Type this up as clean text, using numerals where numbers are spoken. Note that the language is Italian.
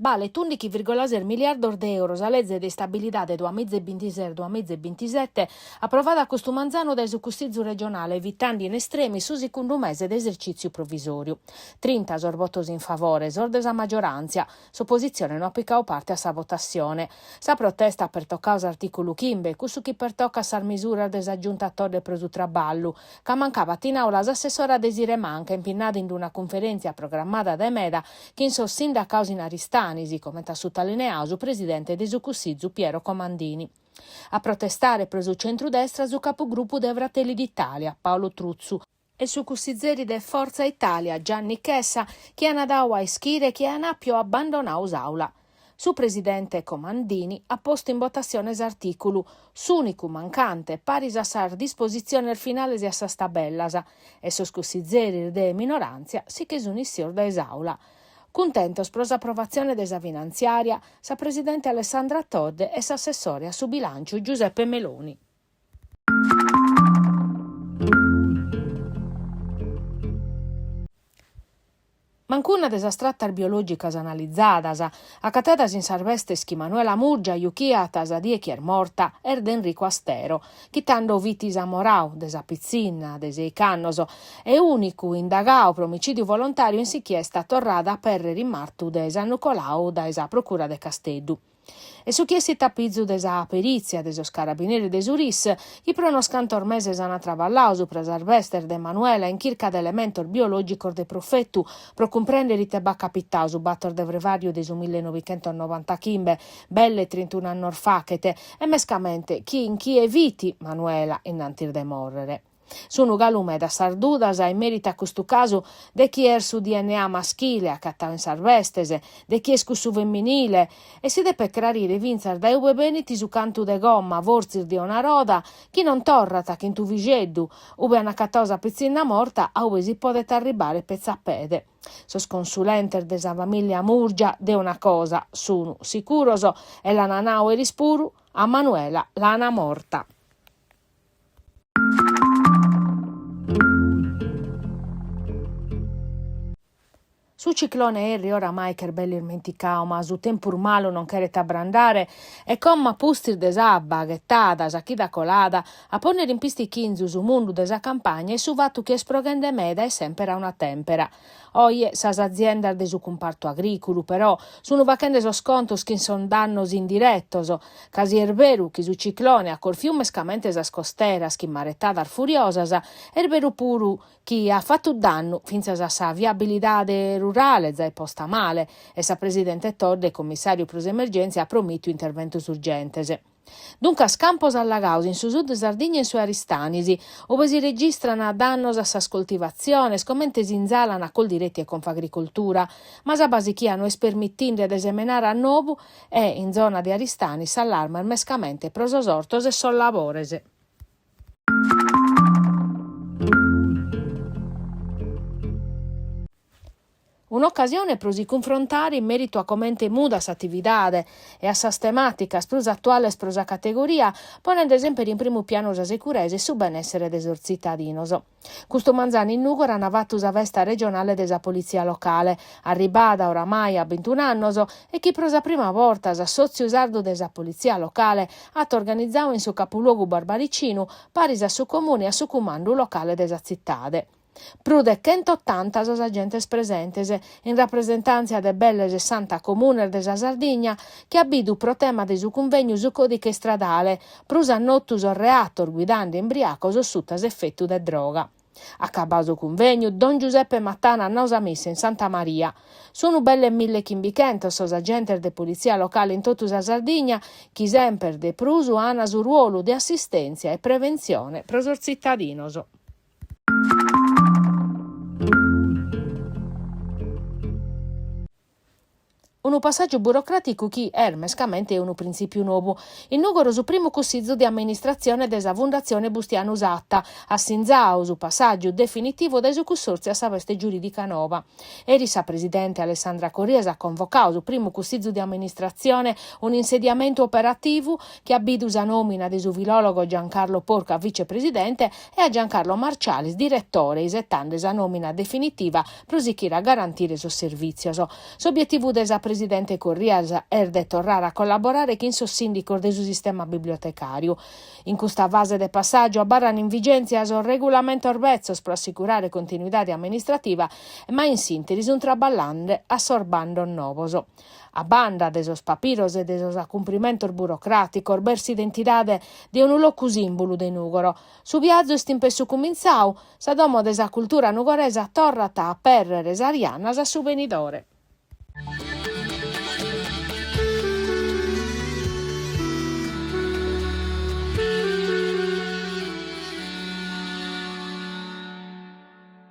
vale 11,6 miliardi di euro a legge di stabilità del 2026-2027 approvata a Costumanzano da Esucustizu regionale, evitando in estremi su secondo mese d'esercizio provvisorio. 30 sorvotos in favore, sordes a maggioranza, s'opposizione non ha piccato parte a sa votazione. Sa protesta per toccare l'articolo 15, su chi per tocca sar misura desaggiuntatore presu traballo, che mancava in aula l'assessora Desire Manca, impennata in una conferenza programmata da Meda, che in sossinda causa in Aristanisi, come ha sottolineato presidente di Esucustizu Piero Comandini. A protestare preso centrodestra su capogruppo dei Fratelli d'Italia, Paolo Truzzu, e su cussizzeri de Forza Italia, Gianni Chessa, che hanno dato a schire che hanno più abbandonato l'aula. Su presidente Comandini ha posto in votazione l'articolo s'unico mancante paris a sar disposizione al finale di assa stabellasa e su scussizzeri de minoranza si che s'unissero da esaula. Contentos pro l'approvazione desa finanziaria sa presidente Alessandra Todde e sa assessore a su bilancio Giuseppe Meloni. Mancuna desastratta biologicas analizzadas, accatedas in sarvestes chi Manuela Murgia, Iuchiatas, die chier morta, erd Enrico Astero, chitando vitis amorau, desa pizzina, desei cannoso, e unico indagao pro omicidio volontario in sichiesta torrada per rimartu desa Nucolau da esa procura de Casteddu. E su chiesi tapizzu desa perizia desos carabinieri desuris, i pronoscantor meses ana travallau su presarvester de Manuela in chirca de elementor biologico de profettu pro comprendere teba capitau su battor de brevario desu 1990 belle 31 annor facete e mescamente chi in chi eviti Manuela innantir de morrere. Sono galume da sardudas e merita questo caso de chi er su DNA maschile accattao in sarvestese, de chi escu su femminile e si deve clarire vinzar da ue beniti su cantu de gomma vorzir di una roda chi non torrata che in tu vigeddu ube una cattosa pezzina morta a ue si podet arribare pezzapede. Sos consulenter desa famiglia Murgia de una cosa sono sicuroso e la nanau e rispuru a Manuela l'ana morta. Su ciclone Harry oramai che belli irmenticao, ma su tempur malo non cheret abrandare, e comma pustir desabba, ghettada, sachida colada, a ponere in pisti chinzu su mundu desa campagna e su vatu che esprogende meda e sempre a una tempera. Oie, sas aziendas de su comparto agricolo, però, sono vacende so scontos che son dannos indirettos, casi erberu che su ciclone a col fiume scamente esas costeras, chi marettadar furiosas, erberu puru chi ha fatto danno finza sa viabilidade rurale, zai posta male, e sa presidente Todde, commissario pros emergenze, ha promitto interventus urgentese. Dunque scampos allagaus in su sud Sardegna e su Aristanisi, ove si registrano dannos a sas coltivazione, commente si inzalano a col diretti e confagricoltura, ma sa basichiano es permittinde ad esemenare a novu e in zona di Aristanis allarma il mescamente prosos ortos e sollavorese. Un'occasione pro si confrontare in merito a commente mudas attividade e a sas tematicas plus attuales pro sa categoria, ponendo esempio in primo piano sa sicurezza e su benessere des cittadinos. Custo Manzani in Nugora navatus a vesta regionale desa polizia locale, arribada oramai a 21 annos e chi pro sa prima volta sa sozio sardo desa polizia locale hat organizzau in su capoluogo Barbaricinu paris a su comune e a su comando locale desa zittade. Prude 180 sos agentes presentes in rappresentanza de belle 60 comunes de sa Sardigna che abidu pro tema de su convegno su codice stradale prus annottus reator guidando embriacos suttas effettu de droga. Acabau su convegno, Don Giuseppe Mattana annosa missa in Santa Maria. Sono belle 1500 sos agentes de polizia locale in tottu sa Sardigna chi sempre de prusu ana su ruolo de assistenza e prevenzione pro sos cittadinos. Un passaggio burocratico che mescamente è un principio nuovo. In Nugoro su primo consiglio di amministrazione della Fondazione Bustiano Usatta, a Sinzao su passaggio definitivo da su consorzio a saveste giuridica nova. Eri sa presidente Alessandra Corriesa ha convocato su primo consiglio di amministrazione un insediamento operativo che abbidu sa nomina di su filologo Giancarlo Porca vicepresidente e a Giancarlo Marcialis direttore, isettando sa nomina definitiva prosicchire a garantire sul servizio. S'obiettivo desa presidente Corrias erde torrare a collaborare con il sindaco del suo sistema bibliotecario. In questa fase di passaggio abbarrano in vigenza sul regolamento orbezzos per assicurare continuità amministrativa, ma in sintesi un traballante assorbando novoso. A banda de esos papiros e de esos accumplimentos burocráticos, versi identidade de un locu simbolo de Nugoro. Su viaggio est impessu cuminzau, sa domo de sa cultura nugoresa torrata a perreres arianas a su venidore.